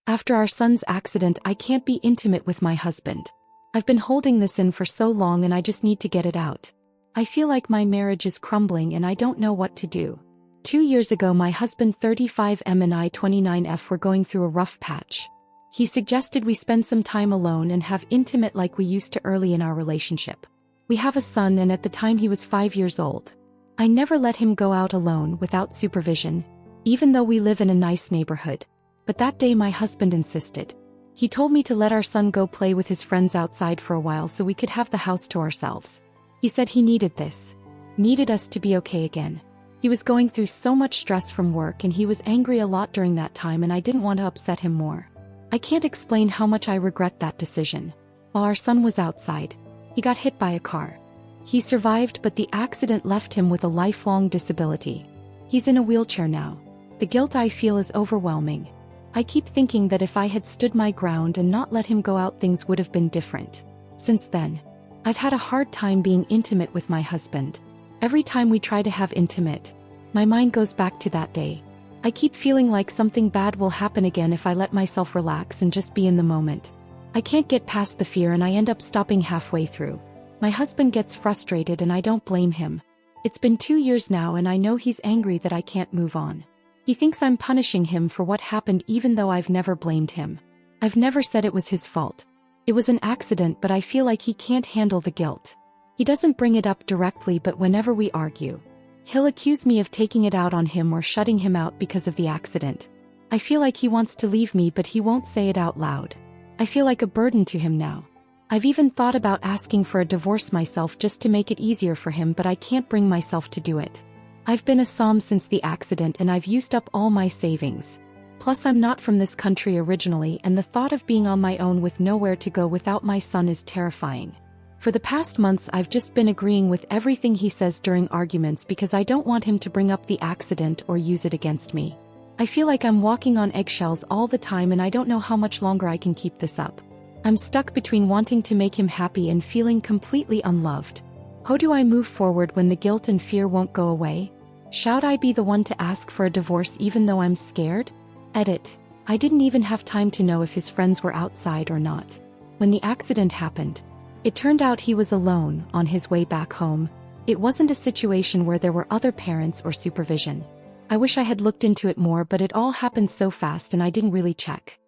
After our son's accident, I can't be intimate with my husband. I've been holding this in for so long and I just need to get it out. I feel like my marriage is crumbling and I don't know what to do. 2 years ago, my husband 35M and I 29F were going through a rough patch. He suggested we spend some time alone and have intimate like we used to early in our relationship. We have a son and at the time he was 5 years old. I never let him go out alone without supervision, even though we live in a nice neighborhood. But that day my husband insisted. He told me to let our son go play with his friends outside for a while so we could have the house to ourselves. He said he needed this. Needed us to be okay again. He was going through so much stress from work and he was angry a lot during that time and I didn't want to upset him more. I can't explain how much I regret that decision. While our son was outside, he got hit by a car. He survived, but the accident left him with a lifelong disability. He's in a wheelchair now. The guilt I feel is overwhelming. I keep thinking that if I had stood my ground and not let him go out, things would have been different. Since then, I've had a hard time being intimate with my husband. Every time we try to have intimate, my mind goes back to that day. I keep feeling like something bad will happen again if I let myself relax and just be in the moment. I can't get past the fear and I end up stopping halfway through. My husband gets frustrated and I don't blame him. It's been 2 years now and I know he's angry that I can't move on. He thinks I'm punishing him for what happened even though I've never blamed him. I've never said it was his fault. It was an accident, but I feel like he can't handle the guilt. He doesn't bring it up directly, but whenever we argue, he'll accuse me of taking it out on him or shutting him out because of the accident. I feel like he wants to leave me, but he won't say it out loud. I feel like a burden to him now. I've even thought about asking for a divorce myself just to make it easier for him, but I can't bring myself to do it. I've been a SOM since the accident and I've used up all my savings. Plus I'm not from this country originally and the thought of being on my own with nowhere to go without my son is terrifying. For the past months I've just been agreeing with everything he says during arguments because I don't want him to bring up the accident or use it against me. I feel like I'm walking on eggshells all the time and I don't know how much longer I can keep this up. I'm stuck between wanting to make him happy and feeling completely unloved. How do I move forward when the guilt and fear won't go away? Should I be the one to ask for a divorce even though I'm scared? Edit. I didn't even have time to know if his friends were outside or not. When the accident happened, it turned out he was alone on his way back home. It wasn't a situation where there were other parents or supervision. I wish I had looked into it more, but it all happened so fast and I didn't really check.